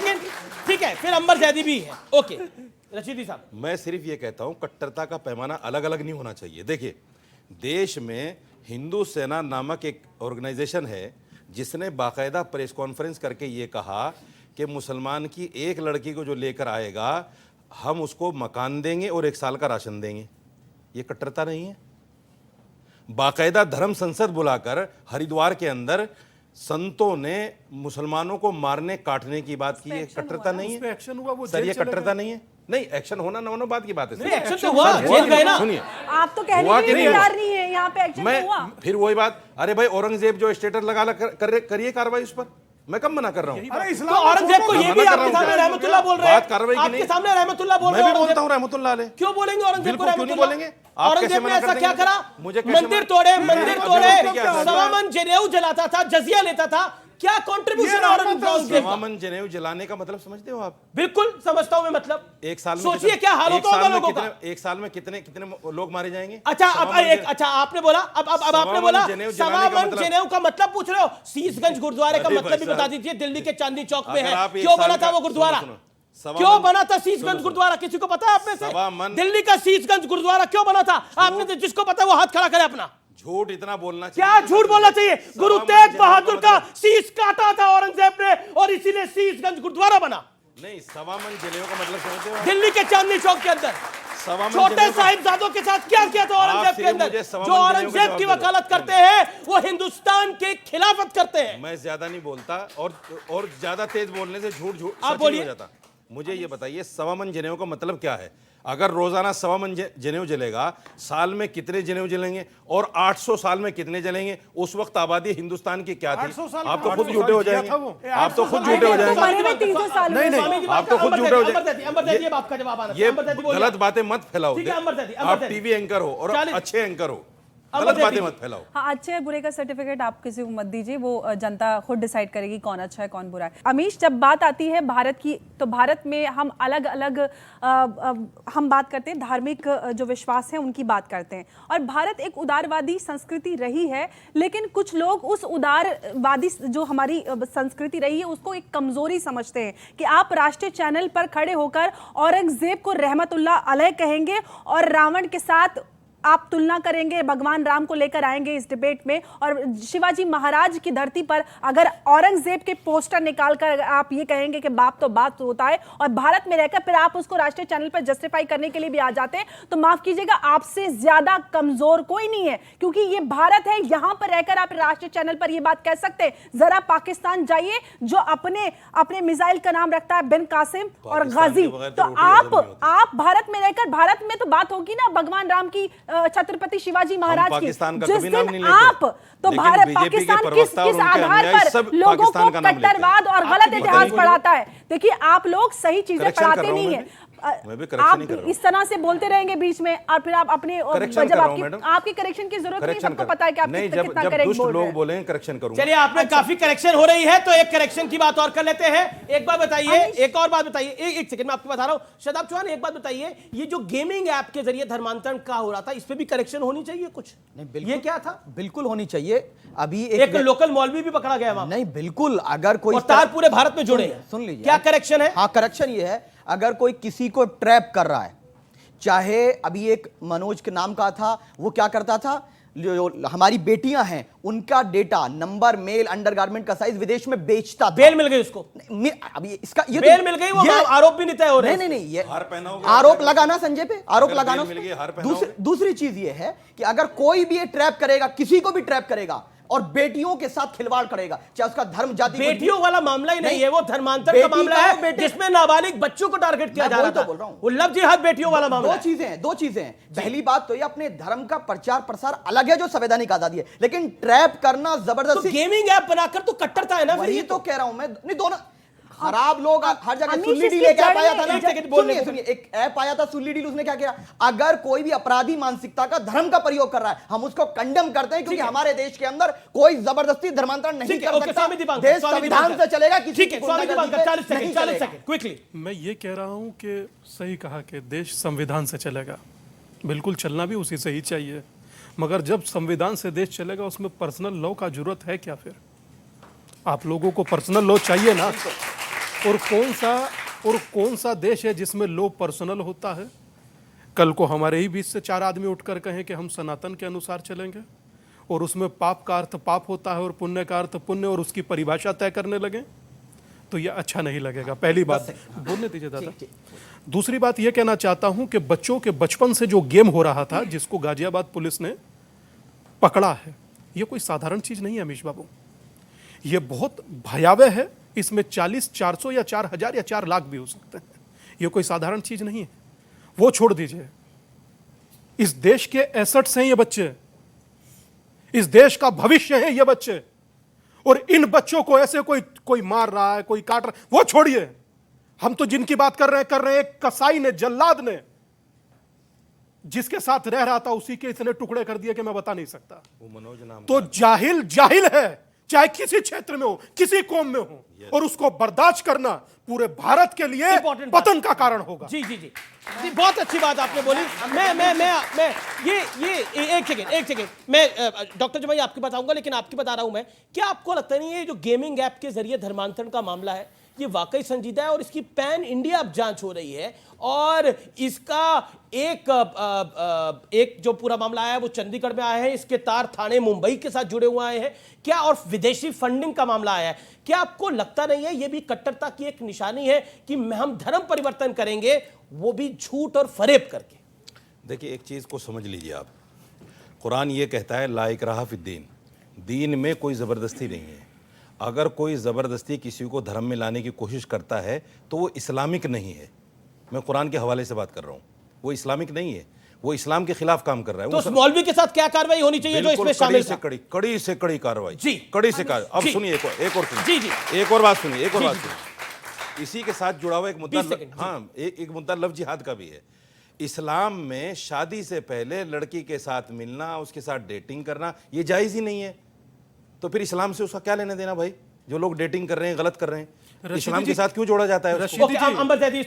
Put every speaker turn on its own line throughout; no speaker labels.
Second, ठीक है, फिर अंबर जैदी भी है। ओके रशीदी साहब,
मैं सिर्फ ये कहता हूं कट्टरता का पैमाना अलग अलग नहीं होना चाहिए। देखिए, देश में हिंदू सेना नामक एक ऑर्गेनाइजेशन है जिसने बाकायदा प्रेस कॉन्फ्रेंस करके ये कहा कि मुसलमान की एक लड़की को जो लेकर आएगा हम उसको मकान देंगे और 1 साल का राशन देंगे। ये कट्टरता नहीं है? बाकायदा धर्म संसद बुलाकर हरिद्वार के अंदर संतों ने मुसलमानों को मारने काटने की बात की है, कट्टरता नहीं है?
एक्शन हुआ वो
सर, ये कट्टरता नहीं है? नहीं, एक्शन होना ना होना बात की बात है।
नहीं एक्शन तो हुआ, जेल गए ना।
सुनिए,
आप तो कहने
हुआ
के
कि
लिए
नहीं
तैयार
हुआ?
नहीं है, यहाँ पे एक्शन
मैं
तो हुआ।
फिर वही बात, अरे भाई औरंगजेब जो स्टेटस लगा करिए कार्रवाई उस पर, मैं कब मना कर रहा हूँ?
अरे
तो
इस्लाम
औरंगजेब को ये भी आपके सामने रहमतुल्लाह बोल रहे हैं,
बात कार्रवाई की
आपके
नहीं।
सामने रहमतुल्लाह बोल रहे
मैं
हैं।
भी बोलता हूँ रहमतुल्लाह अलैह।
क्यों बोलेंगे औरंगजेब को
बिल्कुल, क्यों नहीं
रहमतुल्लाह?
बोलेंगे? आप कैसे
औरंगजेब ने
मना कर
ऐसा क्या
देंगे?
करा?
मुझे कैसे
मंदिर
मना-
तोड़े,
नहीं,
मंदिर
नहीं,
तोड़े,
नहीं, क्या है?
सवामन जनेऊ जलाता था, जजिया लेता था, क्या कंट्रीब्यूशन औरंगजेब का?
सवामन जनेऊ जलाने का मतलब समझते हो आप?
बिल्कुल समझता हूं मैं, मतलब
एक साल में
सोचिए क्या हाल होता होगा लोगों का।
एक साल में कितने कितने लोग मारे जाएंगे?
अच्छा अब
सवामन
एक, अच्छा आपने बोला, अब आपने
सवामन
बोला
जनेऊ जलाने का
सवामन
मतलब-
जनेऊ का मतलब पूछ रहे हो? शीशगंज गुरुद्वारे का
अरे
मतलब भी
भाई
बता
साहब।
दीजिए, दिल्ली के चांदनी चौक में
अगर
है।
आप एक
क्यों
साल
बना था
का-
वो गुरुद्वारा?
सुनो, सुनो।
क्यों बना था शीशगंज
सुनो,
गुरुद्वारा? किसी को पता है आप में से?
सवामन-
दिल्ली का शीशगंज गुरुद्वारा क्यों बना था? आपने से जिसको पता है वो हाथ खड़ा करे अपना।
झूठ इतना बोलना
क्या
चाहिए?
झूठ बोलना चाहिए? गुरु
सवामन
तेग
जनेऊ
बहादुर का
मतलब-
शीश काटा था औरंगजेब ने और इसीलिए शीशगंज गुरुद्वारा बना
नहीं, सवामन जनेऊ का मतलब समझते हो आप?
दिल्ली के चांदनी चौक के अंदर।
सवामन
छोटे
जनेऊ का-
साहिबजादों के साथ क्या किया था औरंगजेब के
सिर्फ
अंदर?
मुझे सवामन
जो
जनेऊ का
औरंगजेब
जवाब
की
दो।
वकालत करते हैं वो हिंदुस्तान के खिलाफत करते हैं।
मैं ज्यादा नहीं बोलता और ज्यादा तेज बोलने से झूठ झूठ
आप
सच
बोलिए।
नहीं हो जाता। मुझे ये बताइए सवामन जनेऊ का मतलब क्या है? अगर रोजाना सवामन जनेऊ जलेगा, साल में कितने जनेऊ जलेंगे और 800 साल में कितने जलेंगे? उस वक्त आबादी हिंदुस्तान की क्या थी?
800 साल
आप तो
का
खुद
800
झूठे हो
साल
जाएंगे।
जिया था वो।
आप तो खुद झूठे हो
तो
जाएंगे।
मरे हुए 300 साल
नहीं, नहीं,
में।
आप तो खुद झूठे हो जाएंगे।
अंबर दीदी अब आपका जवाब आना।
ये
अंबर दीदी बोलिए।
गलत बातें मत फैलाओ।
ठीक है, अंबर दीदी,
आप
अंबर दीदी।
टीवी एंकर हो और
40
अच्छे एंकर हो,
अंबर
गलत
दीदी।
बातें मत फैलाओ।
हाँ, अच्छे बुरे का सर्टिफिकेट आप किसी को मत दीजिए, वो जनता खुद डिसाइड करेगी कौन अच्छा है कौन बुरा है। अमीश, जब बात आती है भारत की, तो भारत में हम अलग अलग हम बात करते हैं, धार्मिक जो विश्वास है उनकी बात करते हैं, और भारत एक उदारवादी संस्कृति रही है, लेकिन कुछ लोग उस उदारवादी जो हमारी संस्कृति रही है उसको एक कमजोरी समझते हैं कि आप राष्ट्रीय चैनल पर खड़े होकर औरंगजेब को रहमतुल्लाह अलैह कहेंगे और रावण के साथ आप तुलना करेंगे, भगवान राम को लेकर आएंगे इस डिबेट में, और शिवाजी महाराज की धरती पर अगर औरंगजेब के पोस्टर निकालकर आप ये कहेंगे कि बाप तो बात होता है, और भारत में रहकर फिर आप उसको राष्ट्रीय चैनल पर जस्टिफाई करने के लिए भी आ जाते हैं, तो माफ कीजिएगा, आपसे ज्यादा कमजोर कोई नहीं है, क्योंकि ये भारत है। यहां पर रहकर आप राष्ट्रीय चैनल पर ये बात कह सकते हैं। जरा पाकिस्तान जाइए जो अपने अपने मिसाइल का नाम रखता है बिन कासिम और गाजी, तो आप भारत में रहकर, भारत में तो बात होगी ना भगवान राम की, छत्रपति शिवाजी महाराज की।
पाकिस्तान का
जिस
कभी नाम
दिन
नहीं लेते।
आप तो
लेकिन
भारत
बीजेपी के
पाकिस्तान
प्रवक्ता और
किस
उनके
आधार
अनुयायी सब
पर लोगों को
पाकिस्तान का नाम लेते हैं।
कट्टरवाद और
आपको
गलत
पता
इतिहास
नहीं।
पढ़ाता है। देखिए, आप लोग सही चीजें
करेक्शन
पढ़ाते
कर रहा हूं
नहीं
मैं
है।
भी। मैं भी करेक्शन ही कर रहा हूं।
इस तरह से बोलते रहेंगे बीच में, और फिर आप अपने
करेक्शन कर
जब
रहा हूं, मैडम।
आपकी करेक्शन की जरूरत नहीं,
करेक्शन
सबको
कर-
पता है कि आप
नहीं,
कितना
जब
करेक्ट
दुष्ट
बोल रहे
लोग
हैं।
बोलेंगे करेक्शन करूंगा।
चलिए, आपने काफी करेक्शन हो रही है तो एक करेक्शन की बात और कर लेते हैं। एक बात बताइए, एक और बात बताइए, एक सेकंड में आपको बता रहा हूं। शदाब चौहान, एक बात बताइए, ये जो गेमिंग ऐप के जरिए धर्मांतरण का हो रहा था, इस पे भी करेक्शन होनी चाहिए कुछ? ये क्या था?
बिल्कुल होनी चाहिए। अभी
एक लोकल मौलवी भी पकड़ा गया वहां,
नहीं, बिल्कुल, अगर कोई
और तार पूरे भारत में जुड़े हैं।
सुन लीजिए,
क्या करेक्शन है?
हाँ, करेक्शन ये है, अगर कोई किसी को ट्रैप कर रहा है, चाहे अभी एक मनोज के नाम का था, वो क्या करता था, जो हमारी बेटियां हैं उनका डेटा, नंबर, मेल, अंडरगारमेंट का साइज विदेश में बेचता था।
बेल मिल गई उसको?
अभी इसका ये
बेल मिल गई, वो आरोप भी नहीं तय हो रहे।
नहीं, ये
हार पहनाओगे,
आरोप लगाना संजय पे, आरोप
अगर
लगाना।
बेल मिल गई, हार पहनाओगे।
दूसरी चीज ये है कि अगर कोई भी ये ट्रैप करेगा, किसी को भी ट्रैप करेगा और बेटियों के साथ खिलवाड़ करेगा, चाहे उसका धर्म, जाति,
बेटियों वाला मामला ही नहीं है, वो धर्मांतरण का
बेटी
मामला
का
है
बेटे-
जिसमें नाबालिग बच्चों को टारगेट किया
मैं
जा
वही
रहा
तो
था।
बोल रहा हूं।
वो लव जिहाद बेटियों वाला मामला
दो
है।
चीजें हैं। पहली बात तो ये अपने धर्म का प्रचार प्रसार अलग है, जो संवैधानिक आजादी है, लेकिन ट्रैप करना
तो
जबरदस्ती,
गेमिंग ऐप बनाकर तो कट्टरता है ना फिर
वही
ये
तो कह रहा हूं मैं। नहीं, दोनों खराब लोग हर जगह।
अमीश,
सुल्ली डील
इसकी
एक ऐप
जड़
आया
में-
था ना,
एक सेकंड बोलने दो।
सुनिए, एक ऐप आया था सुल्ली डील, उसने क्या किया, अगर कोई भी अपराधी मानसिकता का, धर्म का प्रयोग कर रहा है, हम उसको कंडेम करते हैं, क्योंकि हमारे देश के अंदर कोई जबरदस्ती धर्मांतरण नहीं
ठीक है,
कर
ओके,
सकता।
स्वामी दीपांकर,
देश
स्वामी
संविधान
दीपांकर।
से चलेगा, किसी
ठीक है,
की
स्वामी
गुंडागर्दी
दीपांकर, 40
से नहीं
सेकंड, 40
चलेगा।
Second, quickly.
मैं ये कह रहा हूँ कि सही कहा कि देश संविधान से चलेगा, बिल्कुल चलना भी उसी से ही चाहिए, मगर जब संविधान से देश चलेगा उसमें पर्सनल लॉ का जरूरत है क्या? फिर आप लोगों को पर्सनल लॉ चाहिए ना? और कौन सा देश है जिसमें लो पर्सनल होता है? कल को हमारे ही बीच से 4 आदमी उठकर कहें कि हम सनातन के अनुसार चलेंगे और उसमें पाप का अर्थ पाप होता है और पुण्य का अर्थ पुण्य, और उसकी परिभाषा तय करने लगे, तो यह अच्छा नहीं लगेगा। पहली बात बोलने दीजिए दादा। दूसरी बात यह कहना चाहता हूं कि बच्चों के बचपन से जो गेम हो रहा था, जिसको गाजियाबाद पुलिस ने पकड़ा है, यह कोई साधारण चीज नहीं है अमीश बाबू, यह बहुत भयावह है। इसमें 40, 400 या 4000 या 4 लाख भी हो सकते हैं। यह कोई साधारण चीज नहीं है। वो छोड़ दीजिए, इस देश के एसेट्स हैं ये बच्चे, इस देश का भविष्य है ये बच्चे, और इन बच्चों को ऐसे कोई मार रहा है, कोई काट रहा है, वो छोड़िए। हम तो जिनकी बात कर रहे हैं एक कसाई ने, जल्लाद ने, जिसके साथ रह रहा था उसी के इतने टुकड़े कर दिए कि मैं बता नहीं सकता।
वो मनोज नाम
तो जाहिल है, चाहे किसी क्षेत्र में हो, किसी कौम में हो, और उसको बर्दाश्त करना पूरे भारत के लिए पतन का कारण होगा।
जी जी जी जी, बहुत अच्छी बात आपने बोली। मैं ये एक सेकेंड मैं डॉक्टर जमाई आपकी बताऊंगा, लेकिन आपकी बता रहा हूं मैं, क्या आपको लगता नहीं है जो गेमिंग ऐप के जरिए धर्मांतरण का मामला है ये वाकई संजीदा है और इसकी पैन इंडिया अब जांच हो रही है, और इसका एक जो पूरा मामला आया है वो चंडीगढ़ में आया है, इसके तार थाने मुंबई के साथ जुड़े हुए आए हैं क्या, और विदेशी फंडिंग का मामला आया है? क्या आपको लगता नहीं है ये भी कट्टरता की एक निशानी है कि हम धर्म परिवर्तन करेंगे, वो भी झूठ और फरेब करके?
देखिए, एक चीज़ को समझ लीजिए आप, कुरान ये कहता है ला इकराहा फिद्दीन, दीन में कोई ज़बरदस्ती नहीं है। अगर कोई ज़बरदस्ती किसी को धर्म में लाने की कोशिश करता है तो वो इस्लामिक नहीं है। मैं कुरान के हवाले से बात कर रहा हूँ, वो इस्लामिक नहीं है, वो इस्लाम के खिलाफ काम कर रहा है।
तो उस मौलवी के साथ क्या कार्रवाई होनी चाहिए जो इसमें शामिल था?
कड़ी से कड़ी कार्रवाई
जी,
कड़ी से कार्रवाई। अब सुनिए, एक और सुनिए, एक और बात सुनिए, इसी के साथ जुड़ा हुआ एक मुद्दा, हाँ, एक मुद्दा लव जिहाद का भी है। इस्लाम में शादी से पहले लड़की के साथ मिलना, उसके साथ डेटिंग करना, ये जायज़ ही नहीं है। तो फिर इस्लाम से उसका क्या लेना देना भाई? जो लोग डेटिंग कर रहे हैं, गलत कर रहे हैं, इस्लाम के साथ क्यों जोड़ा जाता है उसको?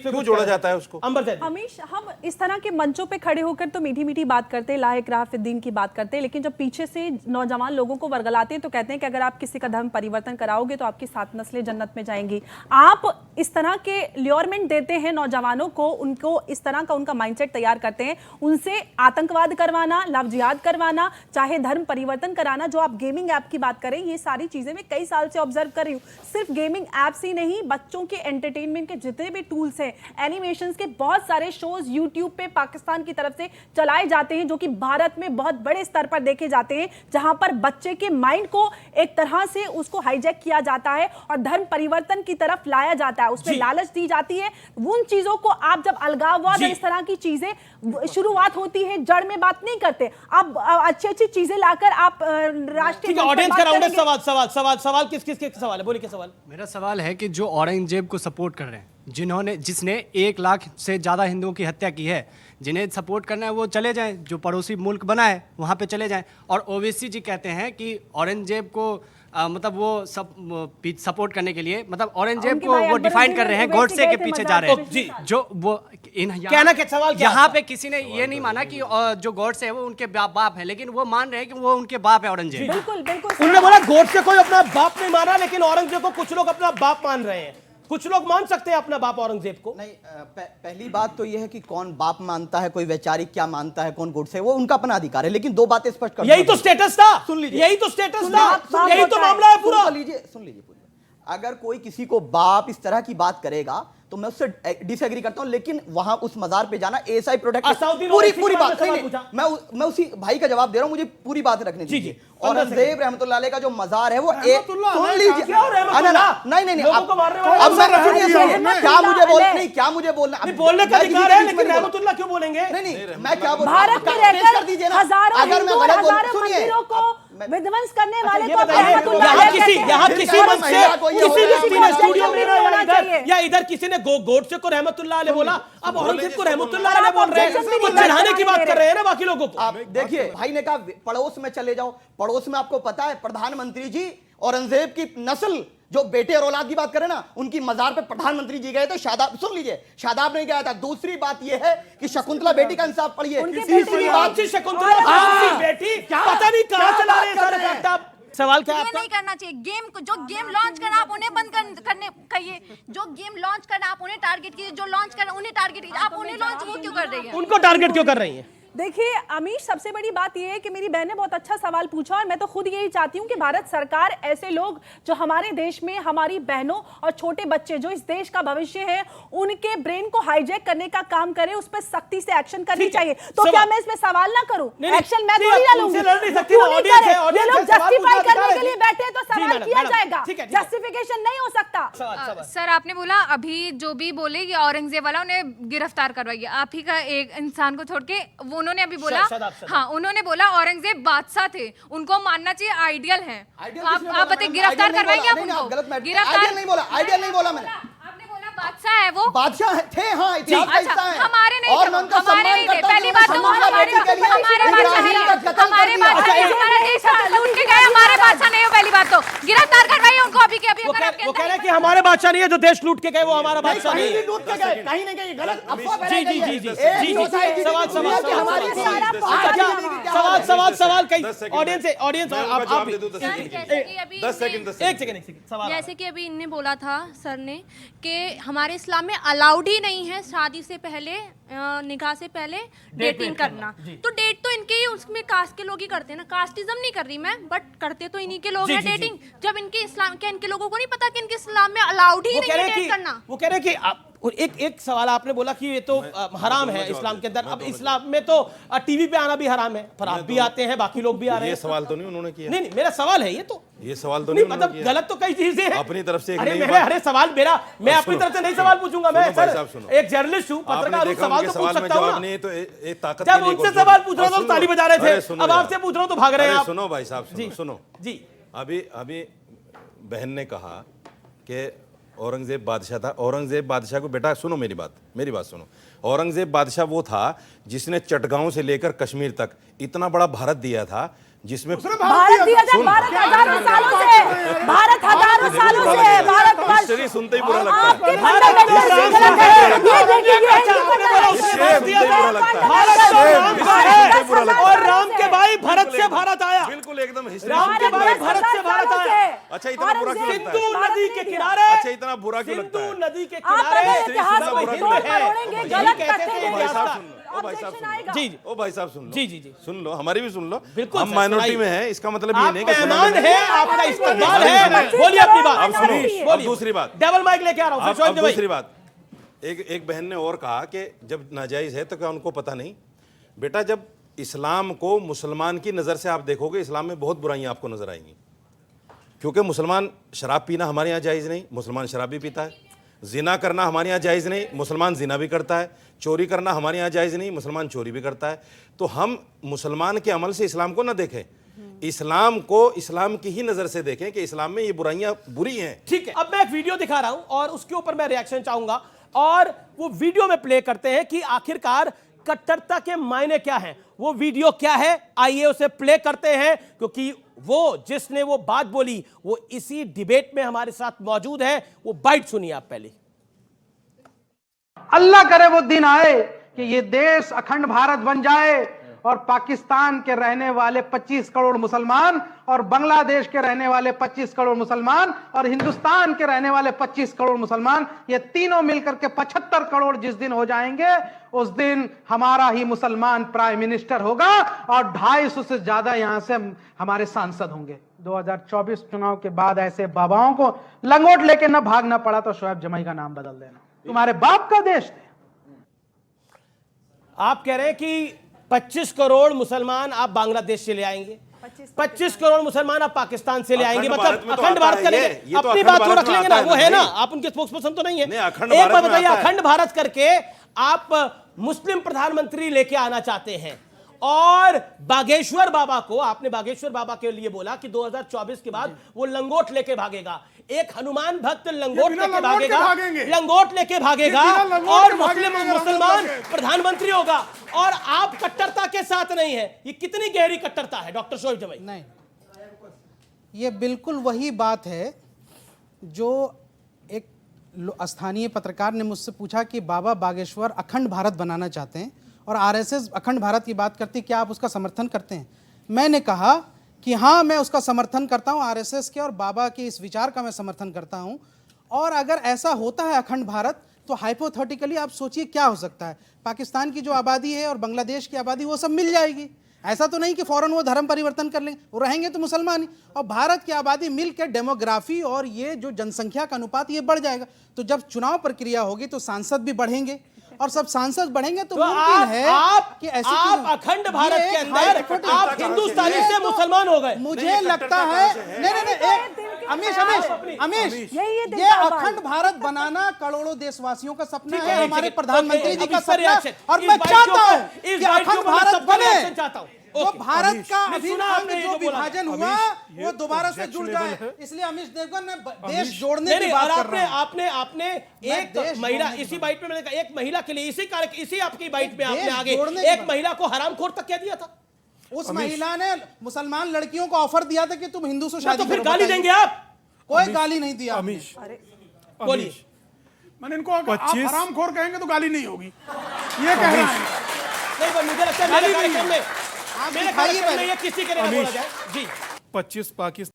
क्यों जोड़ा जाता है उसको?
हमीश, हम इस तरह के मंचों पे खड़े होकर तो मीठी मीठी बात करते हैं, ला इकराह फिद्दीन की बात करते हैं, लेकिन जब पीछे से नौजवान लोगों को वर्गलाते हैं तो कहते हैं कि अगर आप किसी का धर्म परिवर्तन कराओगे तो आपकी 7 नस्लें जन्नत में जाएंगी। आप इस तरह के ल्योरमेंट देते हैं नौजवानों को, उनको इस तरह का उनका माइंडसेट तैयार करते हैं, उनसे आतंकवाद करवाना, लव जिहाद करवाना, चाहे धर्म परिवर्तन कराना। जो आप गेमिंग ऐप की बात करें, ये सारी चीजें मैं कई साल से ऑब्जर्व कर रही हूँ। सिर्फ गेमिंग ऐप्स ही नहीं, बच्चों के एंटरटेनमेंट के जितने भी टूल्स हैं, एनिमेशंस के बहुत सारे शोज यूट्यूब पे पाकिस्तान की तरफ से चलाए जाते हैं, जो कि भारत में बहुत बड़े स्तर पर देखे जाते हैं, जहां पर बच्चे के माइंड को एक तरह से उसको हाईजैक किया जाता है और धर्म परिवर्तन की तरफ लाया जाता है, उसमें लालच दी जाती है। उन चीजों को आप जब अलगाववाद और इस तरह की चीजें शुरुआत होती है, जड़ में बात नहीं करते, आप अच्छी अच्छी चीजें लाकर आप राष्ट्रीय
ऑडियंस का राउंड सवाल किस सवाल है? बोलिए क्या सवाल?
मेरा सवाल है कि जो औरंगजेब को सपोर्ट कर रहे हैं, जिसने 1 लाख से ज़्यादा हिंदुओं की हत्या की है, जिन्हें सपोर्ट करना है वो चले जाएं, जो पड़ोसी मुल्क बना है वहाँ पे चले जाएं। और ओवैसी जी कहते हैं कि औरंगजेब को मतलब वो सब सपोर्ट करने के लिए, मतलब औरंगजेब को वो डिफाइन कर रहे हैं, गॉडसे के पीछे जा रहे हैं। जो वो यहाँ पे किसी ने ये नहीं माना कि जो गॉडसे है वो उनके बाप है, लेकिन वो मान रहे हैं कि वो उनके बाप है औरंगजेब।
बिल्कुल बिल्कुल,
उन्होंने बोला गॉडसे कोई अपना बाप नहीं माना, लेकिन औरंगजेब को कुछ लोग अपना बाप मान रहे हैं। कुछ लोग मान सकते हैं अपना बाप औरंगजेब को।
नहीं, पहली बात तो यह है कि कौन बाप मानता है, कोई वैचारिक क्या मानता है, कौन गोडसे, वो उनका अपना अधिकार है। लेकिन 2 बातें स्पष्ट कर,
यही तो स्टेटस था,
सुन लीजिए,
यही तो स्टेटस था, यही तो मामला है पूरा।
सुन लीजिए। अगर कोई किसी को बाप इस तरह की बात करेगा तो मैं उससे डिसएग्री करता हूं, लेकिन वहां उस मजार पे जाना एएसआई प्रोटेक्ट, पूरी बात नहीं, मैं उसी भाई का जवाब दे रहा हूं, मुझे पूरी बात रखने दीजिए। औरंगजेब रहमतुल्लाह अलैह का जो मजार है वो सुन लीजिए, नहीं, अब मैं क्या मुझे बोलना
बोलने का अधिकार है, लेकिन रहमतुल्लाह क्यों बोलेंगे?
नहीं, मैं क्या बोल
भारत में रहकर हजारों मंदिरों को विध्वंस करने वाले को
यहाँ किसी मंच से किसी व्यक्ति ने स्टूडियो में या इधर किसी ने गॉडसे को रहमतुल्लाह अलैह बोला, अब औरंगजेब को रहमतुल्लाह अलैह बोल रहे हैं, तो चढ़ाने की बात कर रहे हैं ना बाकी लोगों को।
आप देखिए, भाई ने कहा पड़ोस में चले जाओ, पड़ोस में आपको पता है प्रधानमंत्री जी औरंगजेब की नस्ल, जो बेटे और औलाद की बात करें ना, उनकी मजार पे प्रधानमंत्री जी गए थे, शादाब, सुन लीजिए, शादाब नहीं गया था। दूसरी बात यह है कि शकुंतला बेटी का इंसाफ पढ़िए।
तीसरी बात, शकुंतला बेटी पता नहीं कहां चला रहे हैं सारे फैक्ट। सवाल क्या है
ये
आपका?
नहीं करना चाहिए। गेम को जो गेम लॉन्च करना आप उन्हें बंद करने कहिए, जो गेम लॉन्च करना आप उन्हें टारगेट कीजिए, जो लॉन्च करना उन्हें टारगेट कीजिए। आप उन्हें लॉन्च वो क्यों कर रही है?
उनको टारगेट क्यों कर रही है?
देखिए अमीश, सबसे बड़ी बात यह है कि मेरी बहन ने बहुत अच्छा सवाल पूछा और मैं तो खुद यही चाहती हूं कि भारत सरकार ऐसे लोग जो हमारे देश में हमारी बहनों और छोटे बच्चे जो इस देश का भविष्य है उनके ब्रेन को हाईजैक करने का काम करे, उस पर सख्ती से एक्शन करनी
ठीक है।
चाहिए। तो क्या मैं इसमें सवाल ना करूं?
नहीं,
एक्शन मैं
नहीं,
थोड़ी
आप
ना
उनसे
लूंगी।
लड़ नहीं सकती
क्यों
ना,
नहीं
audience है,
करे?
audience
ये लोग
है, सवाल
जस्टिफाई
पूछना
करने
अधिकार
के लिए
है।
बैठे हैं तो
जी,
सवाल
मैडम,
किया
मैडम,
जाएगा,
ठीक है, ठीक है।
जस्टिफिकेशन नहीं हो सकता।
सवाल
सर आपने बोला अभी जो भी बोले ये औरंगजेब वाला उन्हें गिरफ्तार करवाइए, आप ही का एक इंसान को छोड़ के वो उन्होंने अभी बोला,
शदाब।
हाँ उन्होंने बोला औरंगजेब बादशाह थे, उनको मानना चाहिए आइडियल हैं। आप बताइए गिरफ्तार करवाएंगे आप उनको?
आइडियल नहीं बोला, आइडियल नहीं बोला मैंने।
आपने बोला बादशाह है वो।
बादशाह थे, हाँ, इतिहास का
अच्छा,
हिस्सा है।
हमारे नहीं
और
थे,
मैं उनका
हमारे
सम्मान
नहीं थे।
करता हूं,
पहली बात तो वो
उन्होंने
हमारे
बेटी के लिए
हमारे
एक
बादशाह
रानी
नहीं
का
है,
कत्ल
हमारे
कर दिया।
बादशाह नहीं, हमारा देश लूट के गए, हमारे बादशाह नहीं हो। पहली बात तो गिरफ्तार करवाइए उनको अभी के अभी।
वो
अगर आप
कह
कहते
रहे
हैं
हैं कि हमारे बादशाह नहीं है, जो देश लूट के गए वो हमारा बादशाह नहीं
कहीं
है।
भी लूट के गए, कहीं नहीं गए, गलत अफवाह
जी
फैलाई
जी
गई
जी
है।
जी
एक
जी जी
सोसाइटी
सवाल
की
सवाल
दुनिया की हमारी
सवाल
सारा
अच्छा,
पार्टी
सवाल सवाल कई
10 सेकंड
ऑडियंस है, ऑडियंस
मैं
आप
उनका जवाब दे दूं, 10
जैसे कि अभी
10 सेकंड
एक सेकंड सवाल
जैसे कि अभी इनने बोला था सर ने कि हमारे इस्लाम में अलाउड ही नहीं है शादी से पहले निकाह से पहले डेटिंग करना। तो डेट तो इनके ही उसमें कास्ट के लोग ही करते हैं ना, कास्टिज्म नहीं कर रही मैं, बट करते तो इन्हीं के लोग
जी,
हैं
जी, जी।
डेटिंग। जब इनके इस्लाम के इनके लोगों को नहीं पता कि इनके इस्लाम में अलाउड ही
वो
नहीं
कह
है
रहे हैं
डेट करना।
कि वो कह रहे हैं कि और एक सवाल आपने बोला कि ये तो हराम है इस्लाम के अंदर। अब इस्लाम में तो टीवी पे आना भी हराम है, पर आप भी आते हैं, बाकी लोग भी आ रहे
ये
हैं।
सवाल तो नहीं उन्होंने किया।
नहीं मेरा सवाल है ये तो,
ये सवाल तो
नहीं
नहीं
मतलब
उन्होंने किया।
गलत तो कई चीजें हैं
अपनी तरफ से एक
अरे
नई
मेरे
बात-
अरे सवाल मेरा, मैं अपनी
सुनो,
तरफ से नहीं सवाल पूछूंगा मैं
सुनो भाई
सर,
साहब, सुनो।
एक जर्नलिस्ट हूँ,
आपने
पत्रकार हूँ,
देखा
सवाल
उनके
तो पूछ
सवाल में
सकता हूँ
जवाब
ना।
नहीं है तो एक ताकत
जब
के लिए
उनसे
कोशिश
सवाल
करो।
पूछ रहा था
और
तो
सुनो,
ताली बजा रहे
अरे
थे,
सुनो
अब
यार।
आपसे पूछ रहा हूँ तो भाग रहे हैं
अरे
आप।
सुनो भाई साहब,
जी
सुनो
जी
अभी बहन ने कहा कि औरंगजेब बादशाह था। औरंगजेब बादशाह को, बेटा सुनो मेरी बात सुनो। औरंगजेब बादशाह वो था जिसने चटगांव से लेकर कश्मीर तक इतना बड़ा भारत दिया था, जिसमें
भारत दिया था, भारत हजारों सालों से, भारत हजारों सालों से, भारत
हिस्ट्री सुनते ही बुरा लगता है।
आपके फंडामेंटल से गलत है। ये देखिए ये
और राम के भाई भरत से भारत आया,
बिल्कुल एकदम हिस्ट्री
राम के भाई भरत से भारत आया।
अच्छा इतना बुरा क्यों लगता
सिंधु
है?
नदी के किनारे,
अच्छा इतना बुरा क्यों लगता
सिंधु
है?
नदी के
आप
किनारे
अगर इतिहास को
बुरा
तोड़
क्यों
मरोड़ेंगे,
यही
गलत
कहते
तथ्य
थे
ओ भाई
देंगे,
साहब सुन लो, ओ भाई साहब
ऑब्जेक्शन
सुन लो।
आएगा।
जी जी
ओ भाई साहब सुन लो,
जी, जी, जी।
सुन लो, हमारी भी सुन लो।
बिल्कुल
हम
सर,
माइनॉरिटी
सुनाइए।
में हैं, इसका मतलब ये
आप
नहीं कि
पैमान
सुनाने
है,
में-
आपका इस्तेमाल
हमारी
है,
भी
बोलिए अपनी बात।
अब सुनो,
बोलिए।
अब दूसरी बात,
डबल माइक लेके आ रहा हूँ
अब
फिर शोएब भाई।
दूसरी बात, एक बहन ने और कहा कि जब नाजायज है तो क्या उनको पता नहीं? बेटा जब इस्लाम को मुसलमान की नज़र से आप देखोगे, इस्लाम में बहुत बुराइयां आपको नजर आएंगी, क्योंकि मुसलमान शराब पीना हमारे यहाँ जायज़ नहीं, मुसलमान शराब भी पीता है। जिना करना हमारे यहाँ जायज़ नहीं, मुसलमान जिना भी करता है। चोरी करना हमारे यहाँ जायज़ नहीं, मुसलमान चोरी भी करता है। तो हम मुसलमान के अमल से इस्लाम को ना देखें, इस्लाम को इस्लाम की ही नज़र से देखें कि इस्लाम में ये बुराइयां बुरी हैं।
ठीक है, अब मैं एक वीडियो दिखा रहा हूं और उसके ऊपर मैं रिएक्शन चाहूंगा, और वो वीडियो में प्ले करते हैं कि आखिरकार कट्टरता के मायने क्या हैं। वो वीडियो क्या है, आइए उसे प्ले करते हैं, क्योंकि वो जिसने वो बात बोली वो इसी डिबेट में हमारे साथ मौजूद है। वो बाइट सुनिए आप पहले।
अल्लाह करे वो दिन आए कि ये देश अखंड भारत बन जाए और पाकिस्तान के रहने वाले 25 करोड़ मुसलमान और बांग्लादेश के रहने वाले 25 करोड़ मुसलमान और हिंदुस्तान के रहने वाले 25 करोड़ मुसलमान, ये तीनों मिलकर के 75 करोड़ जिस दिन हो जाएंगे, उस दिन हमारा ही मुसलमान प्राइम मिनिस्टर होगा और 250 से ज्यादा यहां से हमारे सांसद होंगे। 2024 चुनाव के बाद ऐसे बाबाओं को लंगोट लेके न भागना पड़ा तो शोएब जमाई का नाम बदल देना। तुम्हारे बाप का देश थे।
आप कह रहे हैं कि 25 करोड़ मुसलमान आप बांग्लादेश से ले आएंगे, 25 करोड़ मुसलमान आप पाकिस्तान से ले आएंगे,
अखंड भारत
मतलब
में तो
अखंड
आता
भारत
है
करेंगे।
ये तो
अपनी
अखंड
बात तो
भारत
रख
में
लेंगे
आता
ना,
है
वो है ना,
भाई।
आप उनके स्पोक्सपर्सन तो नहीं है।
नहीं, अखंड
एक
भारत
बात
में
बताइए,
आता है।
अखंड भारत करके आप मुस्लिम प्रधानमंत्री लेके आना चाहते हैं, और बागेश्वर बाबा को आपने बागेश्वर बाबा के लिए बोला कि 2024 के बाद वो लंगोट लेके भागेगा। एक हनुमान भक्त लंगोट लेके भागेगा, लंगोट लेके भागेगा और मुसलमान प्रधानमंत्री होगा, और आप कट्टरता के साथ नहीं है। ये कितनी गहरी कट्टरता है डॉक्टर शोएब जमाई?
नहीं, ये बिल्कुल वही बात है जो एक स्थानीय पत्रकार ने मुझसे पूछा कि बाबा बागेश्वर अखंड भारत बनाना चाहते हैं और आरएसएस अखंड भारत की बात करती, क्या आप उसका समर्थन करते हैं? मैंने कहा कि हाँ मैं उसका समर्थन करता हूँ, आरएसएस के और बाबा के इस विचार का मैं समर्थन करता हूँ। और अगर ऐसा होता है अखंड भारत, तो हाइपोथेटिकली आप सोचिए क्या हो सकता है। पाकिस्तान की जो आबादी है और बांग्लादेश की आबादी वो सब मिल जाएगी। ऐसा तो नहीं कि फौरन वो धर्म परिवर्तन कर लेंगे, वो रहेंगे तो मुसलमान ही। और भारत की आबादी मिलकर डेमोग्राफी और ये जो जनसंख्या का अनुपात ये बढ़ जाएगा। तो जब चुनाव प्रक्रिया होगी तो सांसद भी बढ़ेंगे, और सब सांसद बढ़ेंगे तो मुमकिन है कि ऐसी
आप अखंड भारत के अंदर आप हिंदुस्तानी से मुसलमान हो गए।
मुझे लगता है नहीं, अमीश, ये अखंड भारत बनाना करोड़ों देशवासियों का सपना है, हमारे प्रधानमंत्री जी का सपना है। और मैं चाहता हूँ कि अखंड भारत बने, जो भारत का अभिन्न अंग जो विभाजन हुआ वो दोबारा से जुड़ जाए। इसलिए अमीश देवगन ने देश जोड़ने की बात कर रहा हूं।
आपने एक महिला, इसी बाइट में मैंने कहा, एक महिला के लिए इसी आपकी बाइट में आपने आगे एक महिला को हरामखोर तक कह दिया था।
उस महिला ने मुसलमान लड़कियों को ऑफर दिया था कि तुम हिंदू से शादी
तो फिर
करो।
गाली देंगे आप?
कोई गाली नहीं दिया।
अमीश,
बोलिए।
मैंने इनको आप हरामखोर कहेंगे तो गाली नहीं होगी, ये कह रहा है।
नहीं, मुझे लगता है मेरे कार्यक्रम में ये किसी के लिए बोला जाए। जी,
25 पाकिस्तान